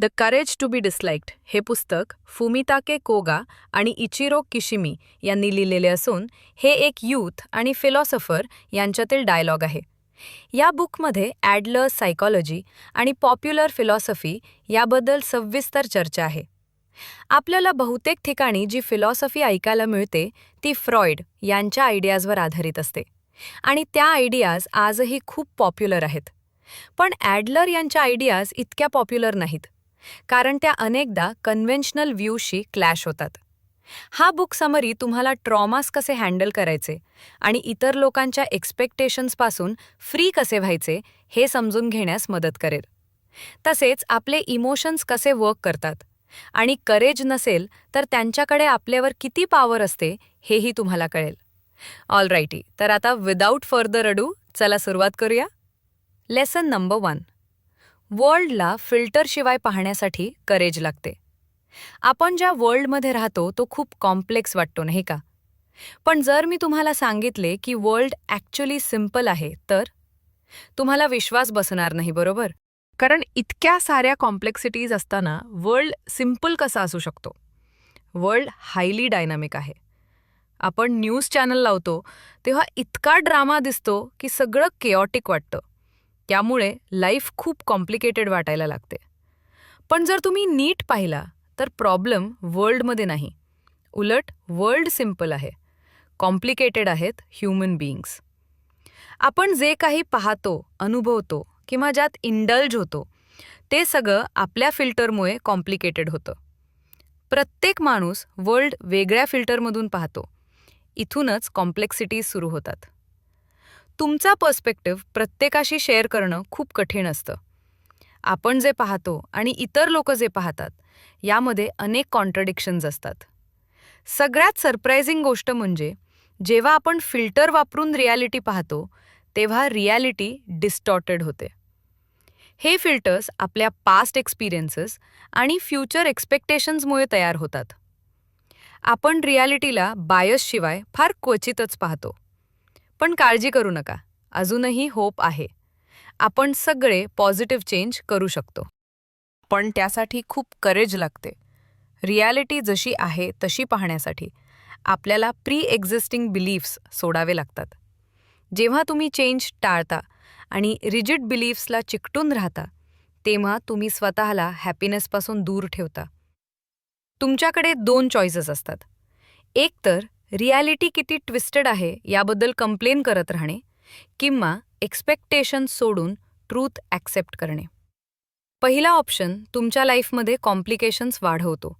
The courage to be disliked हे पुस्तक फुमिताके कोगा आणि इचिरो किशिमी यांनी लिहिलेले असून हे एक यूथ आणि फिलॉसॉफर यांच्यातील डायलॉग आहे. या बुकमध्ये ॲडलर सायकॉलॉजी आणि पॉप्युलर फिलॉसॉफी याबद्दल सविस्तर चर्चा आहे. आपल्याला बहुतेक ठिकाणी जी फिलॉसॉफी ऐकायला मिळते ती फ्रॉइड यांच्या आयडियाजवर आधारित असते आणि त्या आयडियाज आजही खूप पॉप्युलर आहेत. पण ॲडलर यांच्या आयडियाज इतक्या पॉप्युलर नाहीत, कारण त्या अनेकदा कन्व्हेन्शनल व्ह्यूशी क्लॅश होतात. हा बुक समरी तुम्हाला ट्रॉमास कसे हँडल करायचे आणि इतर लोकांच्या एक्सपेक्टेशन्सपासून फ्री कसे व्हायचे हे समजून घेण्यास मदत करेल. तसेच आपले इमोशन्स कसे वर्क करतात आणि करेज नसेल तर त्यांच्याकडे आपल्यावर किती पॉवर असते हेही तुम्हाला कळेल. ऑलराईटी, तर आता विदाऊट फर्दर अडू चला सुरुवात करूया. Lesson number 1. वर्ल्डला फिल्टरशिवाय पाहण्यासाठी करेज लागते. आपण ज्या वर्ल्डमध्ये राहतो तो खूप कॉम्प्लेक्स वाटतो, नाही का? पण जर मी तुम्हाला सांगितले की वर्ल्ड ॲक्च्युली सिम्पल आहे तर तुम्हाला विश्वास बसणार नाही, बरोबर? कारण इतक्या साऱ्या कॉम्प्लेक्सिटीज असताना वर्ल्ड सिम्पल कसा असू शकतो? वर्ल्ड हायली डायनामिक आहे. आपण न्यूज चॅनल लावतो तेव्हा इतका ड्रामा दिसतो की सगळं केऑटिक वाटतं. त्यामुळे लाईफ खूप कॉम्प्लिकेटेड वाटायला लागते. पण जर तुम्ही नीट पाहिला तर प्रॉब्लेम वर्ल्डमध्ये नाही, उलट वर्ल्ड सिम्पल आहे. कॉम्प्लिकेटेड आहेत ह्युमन बीइंग्स. आपण जे काही पाहतो, अनुभवतो किंवा ज्यात इंडल्ज होतो ते सगळं आपल्या फिल्टरमुळे कॉम्प्लिकेटेड होतं. प्रत्येक माणूस वर्ल्ड वेगळ्या फिल्टरमधून पाहतो. इथूनच कॉम्प्लेक्सिटीज सुरू होतात. तुमचा पर्स्पेक्टिव्ह प्रत्येकाशी शेअर करणं खूप कठीण असतं. आपण जे पाहतो आणि इतर लोक जे पाहतात यामध्ये अनेक कॉन्ट्रडिक्शन्स असतात. सगळ्यात सरप्रायझिंग गोष्ट म्हणजे जेव्हा आपण फिल्टर वापरून रियालिटी पाहतो तेव्हा रियालिटी डिस्टॉर्टेड होते. हे फिल्टर्स आपल्या पास्ट एक्सपिरियन्सेस आणि फ्युचर एक्सपेक्टेशन्समुळे तयार होतात. आपण रियालिटीला बायसशिवाय फार क्वचितच पाहतो. पण काळजी करू नका, अजूनही होप आहे. आपण सगळे पॉझिटिव्ह चेंज करू शकतो. पण त्यासाठी खूप करेज लागते. रियालिटी जशी आहे तशी पाहण्यासाठी आपल्याला प्री एक्झिस्टिंग बिलीफ्स सोडावे लागतात. जेव्हा तुम्ही चेंज टाळता आणि रिजिड बिलीफ्सला चिकटून राहता तेव्हा तुम्ही स्वतःला हॅपीनेसपासून दूर ठेवता. तुमच्याकडे 2 चॉईसेस असतात. एक तर रियालिटी किती ट्विस्टेड आहे याबद्दल कंप्लेन करत राहणे किंवा एक्सपेक्टेशन्स सोडून ट्रूथ ॲक्सेप्ट करणे. पहिला ऑप्शन तुमच्या लाईफमध्ये कॉम्प्लिकेशन्स वाढवतो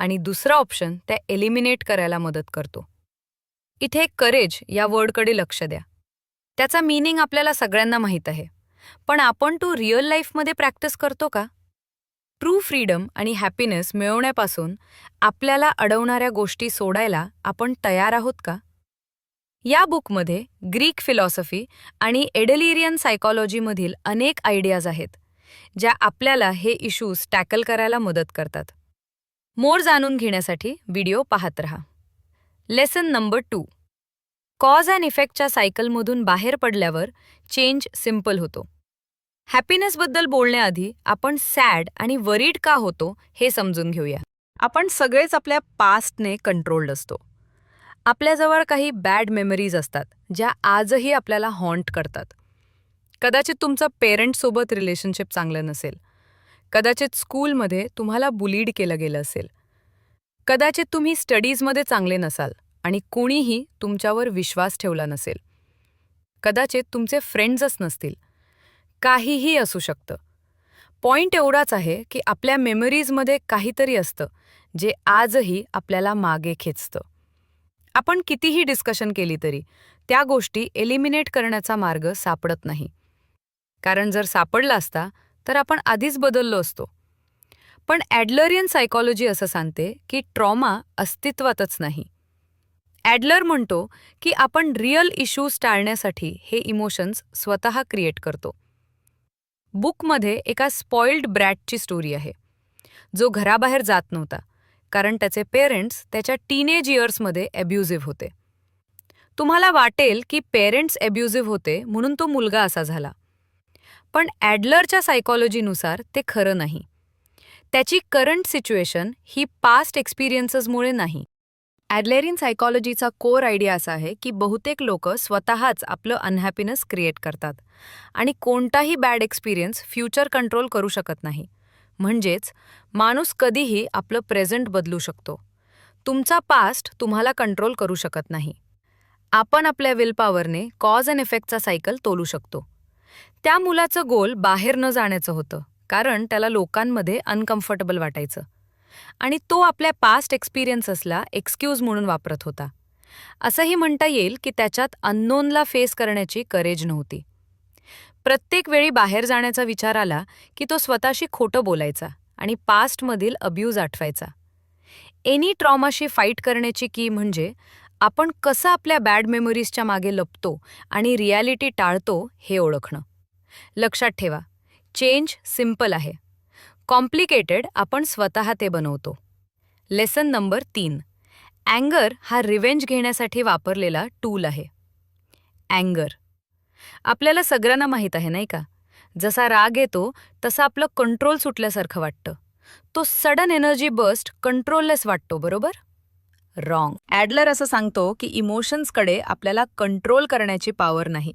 आणि दुसरा ऑप्शन त्या एलिमिनेट करायला मदत करतो. इथे करेज या वर्डकडे लक्ष द्या. त्याचा मीनिंग आपल्याला सगळ्यांना माहीत आहे, पण आपण तो रिअल लाईफमध्ये प्रॅक्टिस करतो का? ट्रू फ्रीडम आणि हॅपीनेस मिळवण्यापासून आपल्याला अडवणाऱ्या गोष्टी सोडायला आपण तयार आहोत का? या बुकमध्ये ग्रीक फिलॉसॉफी आणि एडलेरियन सायकॉलॉजीमधील अनेक आयडियाज आहेत ज्या आपल्याला हे इश्यूज टॅकल करायला मदत करतात. मोर जाणून घेण्यासाठी व्हिडिओ पाहत रहा. Lesson number 2. कॉज अँड इफेक्टच्या सायकलमधून बाहेर पडल्यावर चेंज सिम्पल होतो. हॅपीनेसबद्दल बोलण्याआधी आपण सॅड आणि वरीड का होतो हे समजून घेऊया. आपण सगळेच आपल्या पास्टने कंट्रोल्ड असतो. आपल्याजवळ काही बॅड मेमरीज असतात ज्या आजही आपल्याला हॉन्ट करतात. कदाचित तुमचं पेरेंट्ससोबत रिलेशनशिप चांगलं नसेल. कदाचित स्कूलमध्ये तुम्हाला बुलीड केलं गेलं असेल. कदाचित तुम्ही स्टडीजमध्ये चांगले नसाल आणि कोणीही तुमच्यावर विश्वास ठेवला नसेल. कदाचित तुमचे फ्रेंड्सच नसतील. काहीही असू शकतं. पॉइंट एवढाच आहे की आपल्या मेमरीजमध्ये काहीतरी असतं जे आजही आपल्याला मागे खेचतं. आपण कितीही डिस्कशन केली तरी त्या गोष्टी एलिमिनेट करण्याचा मार्ग सापडत नाही. कारण जर सापडला असता तर आपण आधीच बदललो असतो. पण ॲडलरियन सायकॉलॉजी असं सांगते की ट्रॉमा अस्तित्वातच नाही. ॲडलर म्हणतो की आपण रिअल इश्यूज टाळण्यासाठी हे इमोशन्स स्वतः क्रिएट करतो. बुकमध्ये एका स्पॉइल्ड ब्रॅटची स्टोरी आहे जो घराबाहेर जात नव्हता कारण त्याचे पेरेंट्स त्याच्या टीनेज इयर्समध्ये ॲब्युझिव्ह होते. तुम्हाला वाटेल की पेरेंट्स ॲब्युझिव्ह होते म्हणून तो मुलगा असा झाला. पण ॲडलरच्या सायकॉलॉजीनुसार ते खरं नाही. त्याची करंट सिच्युएशन ही पास्ट एक्सपिरियन्सेसमुळे नाही. ॲडलेरियन सायकॉलॉजीचा कोर आयडिया असा आहे की बहुतेक लोक स्वतःच आपलं अनहॅपीनेस क्रिएट करतात आणि कोणताही बॅड एक्सपिरियन्स फ्युचर कंट्रोल करू शकत नाही. म्हणजेच माणूस कधीही आपलं प्रेझेंट बदलू शकतो. तुमचा पास्ट तुम्हाला कंट्रोल करू शकत नाही. आपण आपल्या विलपॉवरने कॉज अँड इफेक्टचा सायकल तोलू शकतो. त्या मुलाचं गोल बाहेर न जाण्याचं होतं, कारण त्याला लोकांमध्ये अनकम्फर्टेबल वाटायचं आणि तो आपल्या पास्ट एक्सपिरियन्सेसला एक्सक्यूज म्हणून वापरत होता. असंही म्हणता येईल की त्याच्यात अननोनला फेस करण्याची करेज नव्हती. प्रत्येक वेळी बाहेर जाण्याचा विचार आला की तो स्वतःशी खोटं बोलायचा आणि पास्टमधील अब्यूज आठवायचा. एनी ट्रॉमाशी फाईट करण्याची की म्हणजे आपण कसं आपल्या बॅड मेमरीजच्या मागे लपतो आणि रिॲलिटी टाळतो हे ओळखणं. लक्षात ठेवा, चेंज सिम्पल आहे. कॉम्प्लिकेटेड आपण स्वतः ते बनवतो. Lesson number 3. अँगर हा रिव्हेंज घेण्यासाठी वापरलेला टूल आहे. अँगर आपल्याला सगळ्यांना माहीत आहे नाही का? जसा राग येतो तसा आपलं कंट्रोल सुटल्यासारखं वाटतं. तो सडन एनर्जी बर्स्ट कंट्रोललेस वाटतो, बरोबर? रॉंग. ॲडलर असं सांगतो की इमोशन्सकडे आपल्याला कंट्रोल करण्याची पॉवर नाही,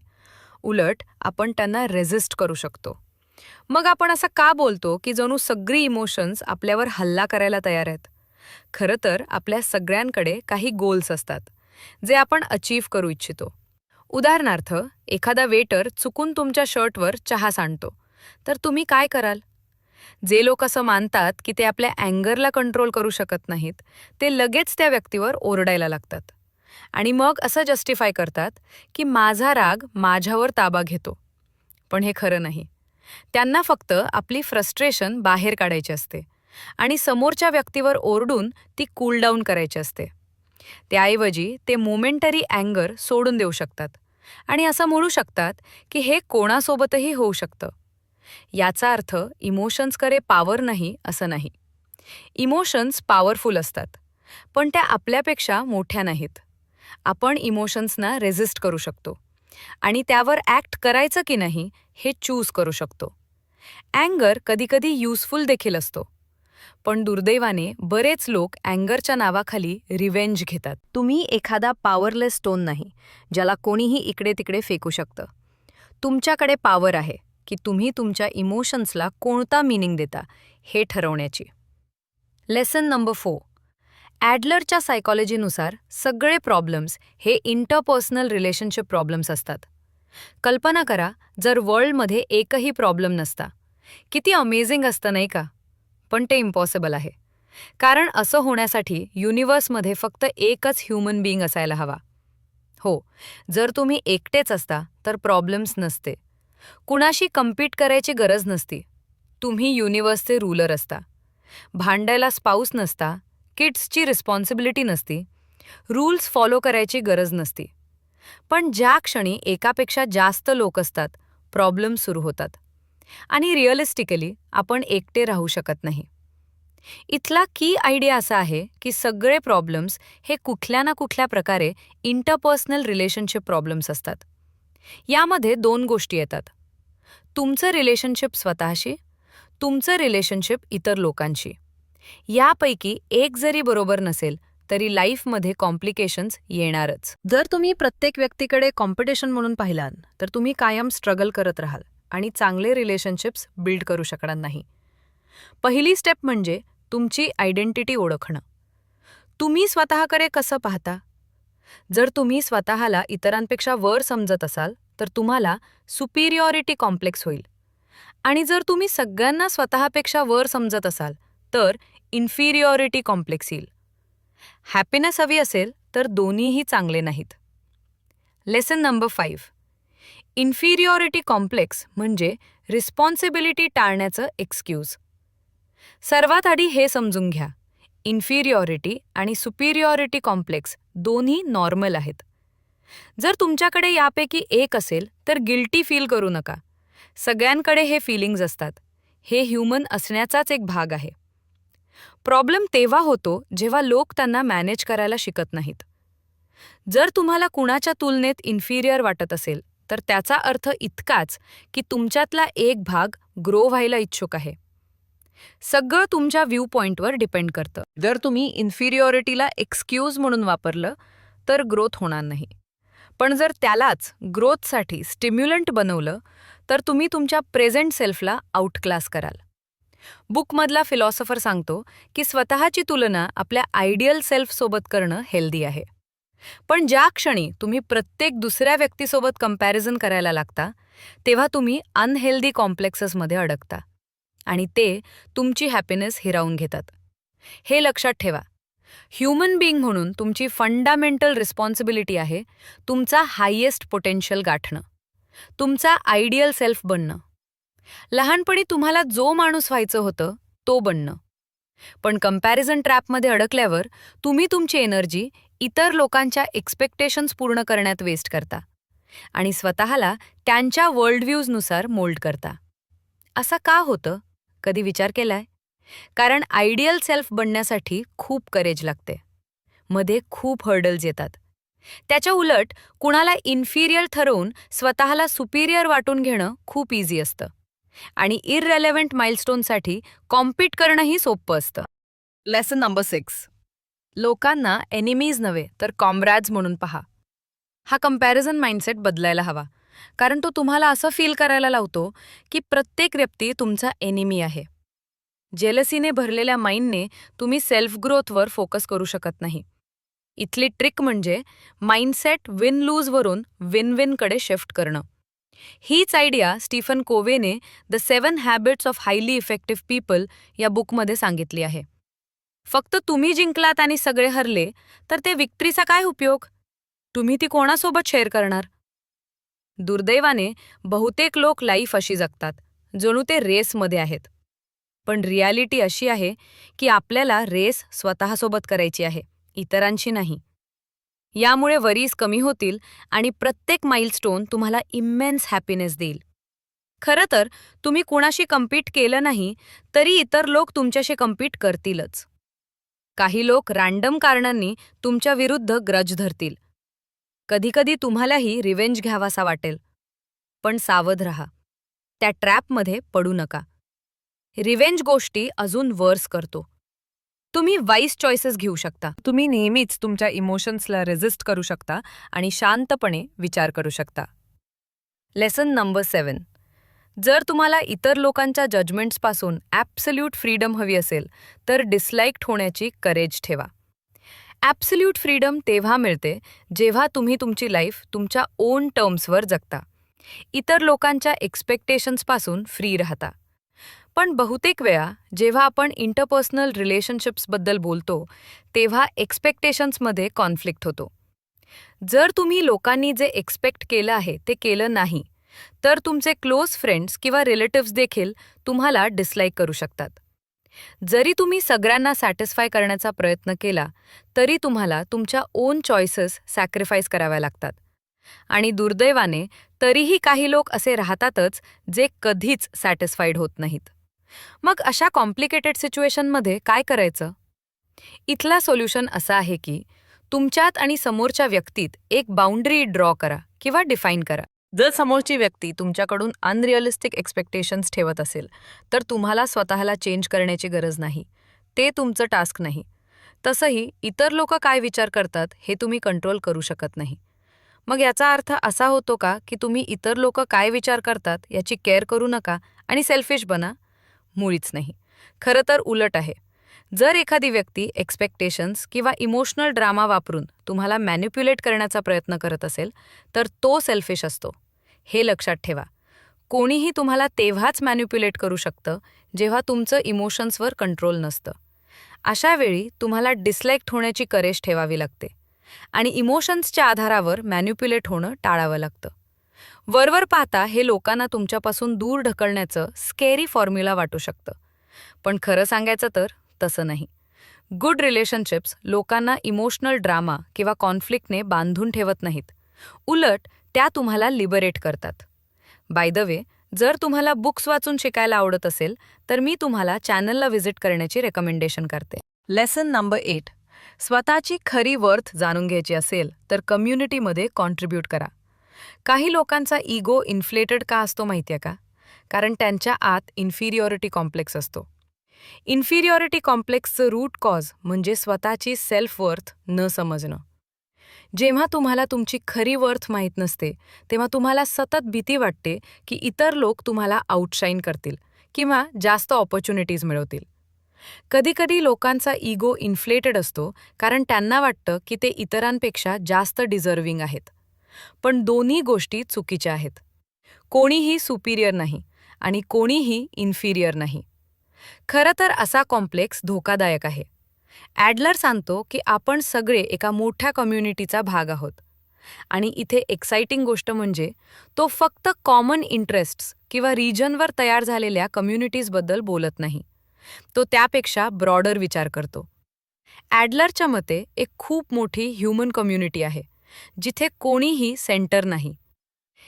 उलट आपण त्यांना रेझिस्ट करू शकतो. मग आपण असं का बोलतो की जणू सगळी इमोशन्स आपल्यावर हल्ला करायला तयार आहेत? खरं तर आपल्या सगळ्यांकडे काही गोल्स असतात जे आपण अचीव्ह करू इच्छितो. उदाहरणार्थ, एखादा वेटर चुकून तुमच्या शर्टवर चहा सांडतो, तर तुम्ही काय कराल? जे लोक असं मानतात की ते आपल्या अँगरला कंट्रोल करू शकत नाहीत, ते लगेच त्या व्यक्तीवर ओरडायला लागतात आणि मग असं जस्टिफाय करतात की माझा राग माझ्यावर ताबा घेतो. पण हे खरं नाही. त्यांना फक्त आपली फ्रस्ट्रेशन बाहेर काढायची असते आणि समोरच्या व्यक्तीवर ओरडून ती कूल डाऊन करायची असते. त्याऐवजी ते मोमेंटरी अँगर सोडून देऊ शकतात आणि असं म्हणू शकतात की हे कोणासोबतही होऊ शकतं. याचा अर्थ इमोशन्सकडे पॉवर नाही असं नाही. इमोशन्स पॉवरफुल असतात, पण त्या आपल्यापेक्षा मोठ्या नाहीत. आपण इमोशन्सना रेझिस्ट करू शकतो आणि त्यावर ॲक्ट करायचं की नाही हे चूज करू शकतो. अँगर कधीकधी युजफुल देखील असतो, पण दुर्दैवाने बरेच लोक अँगरच्या नावाखाली रिव्हेंज घेतात. तुम्ही एखादा पॉवरलेस स्टोन नाही ज्याला कोणीही इकडे तिकडे फेकू शकतं. तुमच्याकडे पॉवर आहे की तुम्ही तुमच्या इमोशन्सला कोणता मीनिंग देता हे ठरवण्याची. Lesson number 4. ॲडलरच्या सायकॉलॉजीनुसार सगळे प्रॉब्लेम्स हे इंटरपर्सनल रिलेशनशिप प्रॉब्लेम्स असतात. कल्पना करा, जर वर्ल्डमध्ये एकही प्रॉब्लेम नसता. किती अमेझिंग असतं नाही का? पण ते इम्पॉसिबल आहे, कारण असं होण्यासाठी युनिव्हर्समध्ये फक्त एकच ह्युमन बीइंग असायला हवा. हो, जर तुम्ही एकटेच असता तर प्रॉब्लेम्स नसते. कुणाशी कम्पीट करायची गरज नसती. तुम्ही युनिव्हर्सचे रूलर असता. भांडायला स्पाऊस नसता, किड्सची रिस्पॉन्सिबिलिटी नसती, रूल्स फॉलो करायची गरज नसती. पण ज्या क्षणी एकापेक्षा जास्त लोक असतात, प्रॉब्लेम सुरू होतात आणि रिअलिस्टिकली आपण एकटे राहू शकत नाही. इथला की आयडिया असा आहे की सगळे प्रॉब्लेम्स हे कुठल्या ना कुठल्या प्रकारे इंटरपर्सनल रिलेशनशिप प्रॉब्लेम्स असतात. यामध्ये 2 गोष्टी येतात: तुमचं रिलेशनशिप स्वतःशी, तुमचं रिलेशनशिप इतर लोकांशी. यापैकी एक जरी बरोबर नसेल तरी लाईफमध्ये कॉम्प्लिकेशन्स येणारच. जर तुम्ही प्रत्येक व्यक्तीकडे कॉम्पिटिशन म्हणून पाहिलात तर तुम्ही कायम स्ट्रगल करत राहाल आणि चांगले रिलेशनशिप्स बिल्ड करू शकणार नाही. पहिली स्टेप म्हणजे तुमची आयडेंटिटी ओळखणं. तुम्ही स्वतःकडे कसं पाहता? जर तुम्ही स्वतःला इतरांपेक्षा वर समजत असाल तर तुम्हाला सुपिरियॉरिटी कॉम्प्लेक्स होईल, आणि जर तुम्ही सगळ्यांना स्वतःपेक्षा वर समजत असाल तर इन्फिरियॉरिटी कॉम्प्लेक्स येईल. हॅपीनेस हवी असेल तर दोन्हीही चांगले नाहीत. Lesson number 5. इन्फिरियॉरिटी कॉम्प्लेक्स म्हणजे रिस्पॉन्सिबिलिटी टाळण्याचं एक्सक्यूज. सर्वात आधी हे समजून घ्या, इन्फिरियॉरिटी आणि सुपिरियॉरिटी कॉम्प्लेक्स दोन्ही नॉर्मल आहेत. जर तुमच्याकडे यापैकी एक असेल तर गिल्टी फील करू नका. सगळ्यांकडे हे फीलिंग्ज असतात. हे ह्युमन असण्याचाच एक भाग आहे. प्रॉब्लेम तेव्हा होतो जेव्हा लोक त्यांना मॅनेज करायला शिकत नाहीत. जर तुम्हाला कुणाच्या तुलनेत इन्फिरियर वाटत असेल तर त्याचा अर्थ इतकाच की तुमच्यातला एक भाग ग्रो व्हायला इच्छुक आहे. सगळं तुमच्या व्ह्यू पॉइंटवर डिपेंड करतं. जर तुम्ही इन्फिरियॉरिटीला एक्सक्यूज म्हणून वापरलं तर ग्रोथ होणार नाही. पण जर त्यालाच ग्रोथसाठी स्टिम्युलंट बनवलं तर तुम्ही तुमच्या प्रेझेंट सेल्फला आउटक्लास कराल. बुकमधला फिलॉसॉफर सांगतो की स्वतःची तुलना आपल्या आयडियल सेल्फसोबत करणं हेल्दी आहे. पण ज्या क्षणी तुम्ही प्रत्येक दुसऱ्या व्यक्तीसोबत कंपॅरिझन करायला लागता तेव्हा तुम्ही अनहेल्दी कॉम्प्लेक्सेसमध्ये अडकता आणि ते तुमची हॅपीनेस हिरावून घेतात. हे लक्षात ठेवा, ह्युमन बीइंग म्हणून तुमची फंडामेंटल रिस्पॉन्सिबिलिटी आहे तुमचा हायेस्ट पोटेन्शियल गाठणं, तुमचा आयडियल सेल्फ बनणं. लहानपणी तुम्हाला जो माणूस व्हायचं होतं तो बनणं. पण कंपॅरिझन ट्रॅपमध्ये अडकल्यावर तुम्ही तुमची एनर्जी इतर लोकांच्या एक्सपेक्टेशन्स पूर्ण करण्यात वेस्ट करता आणि स्वतःला त्यांच्या वर्ल्डव्ह्यूजनुसार मोल्ड करता. असं का होतं, कधी विचार केलाय? कारण आयडियल सेल्फ बनण्यासाठी खूप करेज लागते. मध्ये खूप हर्डल्स येतात. त्याच्या उलट कुणाला इन्फिरियर ठरवून स्वतःला सुपिरियर वाटून घेणं खूप इझी असतं आणि इररेलेव्हंट माइलस्टोनसाठी कॉम्पीट करणंही सोपं असतं. Lesson number 6. लोकांना एनिमीज नव्हे तर कॉम्रॅड्स म्हणून पहा. हा कंपॅरिझन माइंडसेट बदलायला हवा, कारण तो तुम्हाला असं फील करायला लावतो की प्रत्येक व्यक्ती तुमचा एनिमी आहे. जेलसीने भरलेल्या माइंडने तुम्ही सेल्फ ग्रोथवर फोकस करू शकत नाही. इथली ट्रिक म्हणजे माइंडसेट विन लूजवरून विन विनकडे शिफ्ट करणं. हीच आयडिया स्टीफन कोवेने the 7 habits of highly effective people या बुकमध्ये सांगितली आहे. फक्त तुम्ही जिंकलात आणि सगळे हरले तर ते विक्ट्रीचा काय उपयोग? तुम्ही ती कोणासोबत शेअर करणार? दुर्दैवाने बहुतेक लोक लाईफ अशी जगतात जणू ते रेसमध्ये आहेत. पण रियालिटी अशी आहे की आपल्याला रेस स्वतःसोबत करायची आहे, इतरांशी नाही. यामुळे वरीज कमी होतील आणि प्रत्येक माइलस्टोन तुम्हाला इम्मेन्स हॅपीनेस देईल. खरं तर तुम्ही कुणाशी कम्पीट केलं नाही तरी इतर लोक तुमच्याशी कम्पीट करतीलच. काही लोक रॅन्डम कारणांनी तुमच्या विरुद्ध ग्रज धरतील. कधीकधी तुम्हालाही रिव्हेंज घ्यावासा वाटेल. पण सावध राहा, त्या ट्रॅपमध्ये पडू नका. रिव्हेंज गोष्टी अजून वर्स करतो. तुम्ही वाईस चॉईसेस घेऊ शकता. तुम्ही नेहमीच तुमच्या इमोशन्सला रेझिस्ट करू शकता आणि शांतपणे विचार करू शकता. Lesson number 7. जर तुम्हाला इतर लोकांच्या जजमेंट्सपासून ॲब्सल्यूट फ्रीडम हवी असेल तर डिसलाईक्ड होण्याची करेज ठेवा. ॲब्सल्यूट फ्रीडम तेव्हा मिळते जेव्हा तुम्ही तुमची लाईफ तुमच्या ओन टर्म्सवर जगता, इतर लोकांच्या एक्सपेक्टेशन्सपासून फ्री राहता. पण बहुतेक वेळा जेव्हा आपण इंटरपर्सनल रिलेशनशिप्सबद्दल बोलतो तेव्हा एक्सपेक्टेशन्समध्ये कॉन्फ्लिक्ट होतो. जर तुम्ही लोकांनी जे एक्सपेक्ट केलं आहे ते केलं नाही तर तुमचे क्लोज फ्रेंड्स किंवा रिलेटिव्स देखील तुम्हाला डिसलाईक करू शकतात. जरी तुम्ही सगळ्यांना सॅटिस्फाय करण्याचा प्रयत्न केला तरी तुम्हाला तुमच्या ओन चॉईसेस सॅक्रिफाईस कराव्या लागतात. आणि दुर्दैवाने तरीही काही लोक असे राहतातच जे कधीच सॅटिस्फाईड होत नाहीत. मग अशा कॉम्प्लिकेटेड सिच्युएशनमध्ये काय करायचं? इथला सोल्युशन असा आहे की तुमच्यात आणि समोरच्या व्यक्तीत एक बाउंड्री ड्रॉ करा किंवा डिफाईन करा. जर समोरची व्यक्ती तुमच्याकडून अनरिअलिस्टिक एक्सपेक्टेशन्स ठेवत असेल तर तुम्हाला स्वतःला चेंज करण्याची गरज नाही. ते तुमचं टास्क नाही. तसंही इतर लोक काय विचार करतात हे तुम्ही कंट्रोल करू शकत नाही. मग याचा अर्थ असा होतो का की तुम्ही इतर लोक काय विचार करतात याची केअर करू नका आणि सेल्फिश बना? मुळीच नाही. खरं तर उलट आहे. जर एखादी व्यक्ती एक्सपेक्टेशन्स किंवा इमोशनल ड्रामा वापरून तुम्हाला मॅनिप्युलेट करण्याचा प्रयत्न करत असेल तर तो सेल्फिश असतो. हे लक्षात ठेवा. कोणीही तुम्हाला तेव्हाच मॅनिप्युलेट करू शकतं जेव्हा तुमचं इमोशन्सवर कंट्रोल नसतं. अशा वेळी तुम्हाला डिसलाईक्ड होण्याची करेज ठेवावी लागते आणि इमोशन्सच्या आधारावर मॅनिप्युलेट होणं टाळावं लागतं. वरवर पाहता हे लोकांना तुमच्यापासून दूर ढकलण्याचं स्केरी फॉर्म्युला वाटू शकतं. पण खरं सांगायचं तर तसं नाही. गुड रिलेशनशिप्स लोकांना इमोशनल ड्रामा किंवा कॉन्फ्लिक्टने बांधून ठेवत नाहीत. उलट त्या तुम्हाला लिबरेट करतात. बाय द वे, जर तुम्हाला बुक्स वाचून शिकायला आवडत असेल तर मी तुम्हाला चॅनलला व्हिजिट करण्याची रेकमेंडेशन करते. Lesson number 8. स्वतःची खरी वर्थ जाणून घ्यायची असेल तर कम्युनिटीमध्ये कॉन्ट्रीब्यूट करा. काही लोकांचा इगो इन्फ्लेटेड का असतो माहितीये का? कारण त्यांच्या आत इन्फिरियॉरिटी कॉम्प्लेक्स असतो. इन्फिरियॉरिटी कॉम्प्लेक्सचं रूट कॉज म्हणजे स्वतःची सेल्फ वर्थ न समजणं. जेव्हा तुम्हाला तुमची खरी वर्थ माहीत नसते, तेव्हा तुम्हाला सतत भीती वाटते की इतर लोक तुम्हाला आउटशाईन करतील किंवा जास्त ऑपॉर्च्युनिटीज मिळवतील. कधीकधी लोकांचा इगो इन्फ्लेटेड असतो कारण त्यांना वाटतं की ते इतरांपेक्षा जास्त डिझर्विंग आहेत. पण दोन्ही गोष्टी चुकीच्या आहेत. कोणीही सुपिरियर नाही आणि कोणीही इन्फिरियर नाही. खरं तर असा कॉम्प्लेक्स धोकादायक आहे. ॲडलर सांगतो की आपण सगळे एका मोठ्या कम्युनिटीचा भाग आहोत. आणि इथे एक्साइटिंग गोष्ट म्हणजे तो फक्त कॉमन इंटरेस्ट्स किंवा रिजनवर तयार झालेल्या कम्युनिटीजबद्दल बोलत नाही. तो त्यापेक्षा ब्रॉडर विचार करतो. ॲडलरच्या मते एक खूप मोठी ह्युमन कम्युनिटी आहे, जिथे कोणीही सेंटर नाही.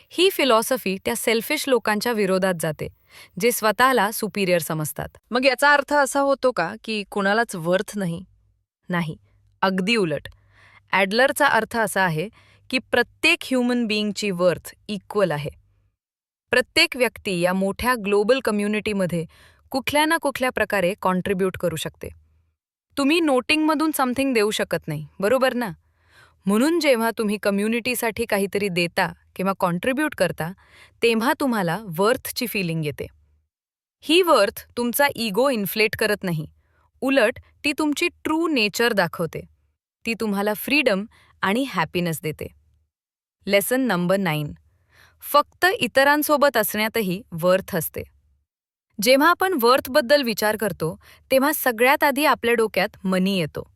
ही फिलॉसॉफी त्या सेल्फिश लोकांच्या विरोधात जाते, जे स्वतःला सुपिरियर समजतात. मग याचा अर्थ असा होतो का की कुणालाच वर्थ नाही? नाही, अगदी उलट. ॲडलरचा अर्थ असा आहे की प्रत्येक ह्युमन बीइंगची वर्थ इक्वल आहे. प्रत्येक व्यक्ती या मोठ्या ग्लोबल कम्युनिटीमध्ये कुठल्या ना कुठल्या प्रकारे कॉन्ट्रीब्यूट करू शकते. तुम्ही नोटिंगमधून समथिंग देऊ शकत नाही, बरोबर ना? म्हणून जेव्हा तुम्ही कम्युनिटीसाठी काहीतरी देता किंवा कॉन्ट्रीब्यूट करता, तेव्हा तुम्हाला वर्थची फीलिंग येते. ही वर्थ तुमचा इगो इन्फ्लेट करत नाही, उलट ती तुमची ट्रू नेचर दाखवते. ती तुम्हाला फ्रीडम आणि हॅपीनेस देते. Lesson number 9. फक्त इतरांसोबत असण्यातही वर्थ असते. जेव्हा आपण वर्थबद्दल विचार करतो, तेव्हा सगळ्यात आधी आपल्या डोक्यात मनी येतो.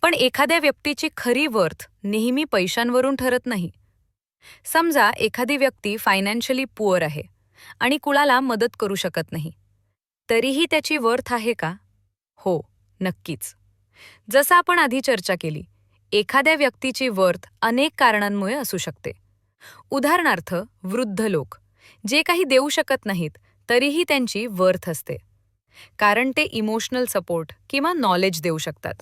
पण एखाद्या व्यक्तीची खरी वर्थ नेहमी पैशांवरून ठरत नाही. समजा एखादी व्यक्ती फायनान्शियली पुअर आहे आणि कुणाला मदत करू शकत नाही. तरीही त्याची वर्थ आहे का? हो, नक्कीच. जसं आपण आधी चर्चा केली, एखाद्या व्यक्तीची वर्थ अनेक कारणांमुळे असू शकते. उदाहरणार्थ, वृद्ध लोक, जे काही देऊ शकत नाहीत, तरीही त्यांची वर्थ असते. कारण ते इमोशनल सपोर्ट किंवा नॉलेज देऊ शकतात.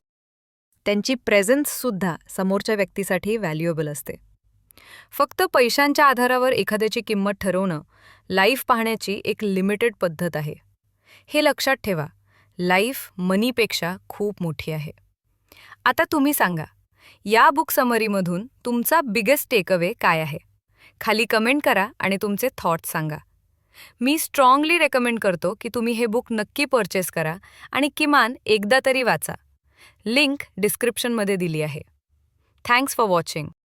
त्यांची प्रेझेन्ससुद्धा समोरच्या व्यक्तीसाठी व्हॅल्युएबल असते. फक्त पैशांच्या आधारावर एखाद्याची किंमत ठरवणं लाईफ पाहण्याची एक लिमिटेड पद्धत आहे. हे लक्षात ठेवा, लाईफ मनीपेक्षा खूप मोठी आहे. आता तुम्ही सांगा, या बुक समरीमधून तुमचा बिगेस्ट टेकअवे काय आहे? खाली कमेंट करा आणि तुमचे थॉट्स सांगा. मी स्ट्रॉंगली रेकमेंड करतो की तुम्ही हे बुक नक्की परचेस करा आणि किमान एकदा तरी वाचा. लिंक डिस्क्रिप्शनमध्ये दिली आहे. Thanks for watching.